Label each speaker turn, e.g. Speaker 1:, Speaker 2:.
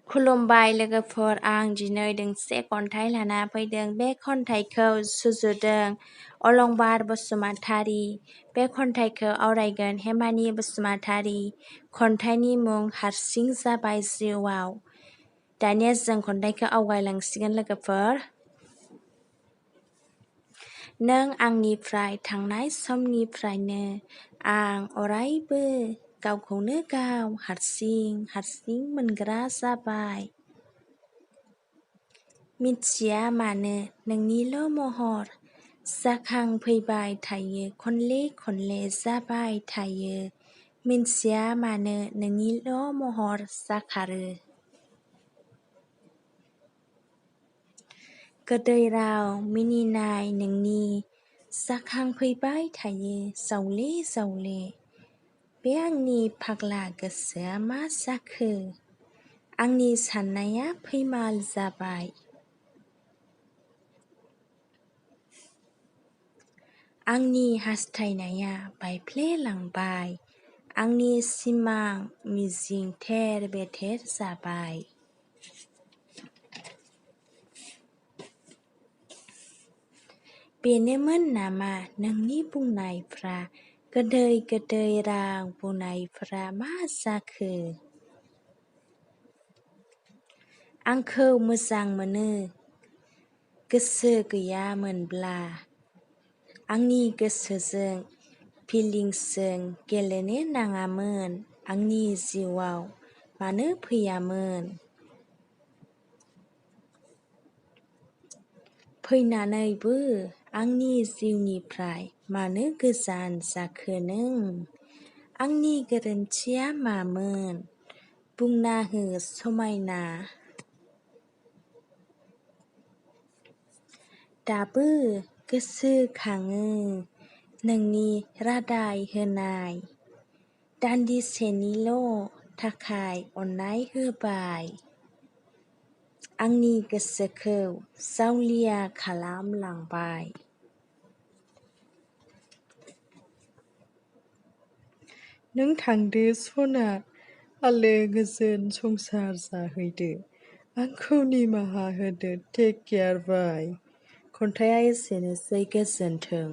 Speaker 1: खुलुमबाय लोगोफोर, आं दिनै दोंसे खन्थाइ लाना फैदों। बे खन्थाइखौ सुजुदों अलंबार बसुमतारी। बे खन्थाइखौ आवरायगोन हेमानि बसुमतारी। खन्थाइनि मुं हारसिं जाबाय जिउआव। दानिया जों खन्थाइखौ आवगायलांसिगोन लोगोफोर। नों आंनिफ्राय थांनाय समनिफ्रायनो आं अरायबो गावखौनो गाव हारसिं मोनग्रा जाबाय। मिथिया मानो नोंनिल' महर जाखांफैबाय थायो, खनले जाबाय थायो। मिथिया मानो नोंनिल' महर जाखारो। गोदै राव मिनिनाय नोंनि जाखांफैबाय थायो जावले। बे आंनि फाग्ला गोसोआ मा जाखो? आंनि साननाया फैमाल जाबाय। आंनि हास्थायनाया बायफ्लेलांबाय। आंनि सिमां मिजिं थेर बेथेर जाबाय। बेनोमोन नामा नोंनि बुंनायफ्रा? गोदै राव बुंनायफ्रा मा जाखो? आंखौ मोजां मोनो गोसो गैयामोनब्ला आंनि गोसोजों फिलिंसजों गेलेनो नाङामोन। आंनि जिउआव मानो फैयामोन? फैनानैबो आंनि जिउनिफ्राय मानो गोजान जाखो नों? आंनि गोरोन्थिया मामोन? बुंना हो समायना। दाबो गोसोखाङो नोंनि रादाय होनाय। दान्दिसेनिल' थाखाय अननाय होबाय। आंनि गोसोखौ जावलिया खालामलांबाय। नों थांदो सना, आलो गोजोन संसार जाहैदो। आंखौ निमाहा होदो। टेक केयार बाय। खन्थाइया एसेनोसै, गोजोन्थों।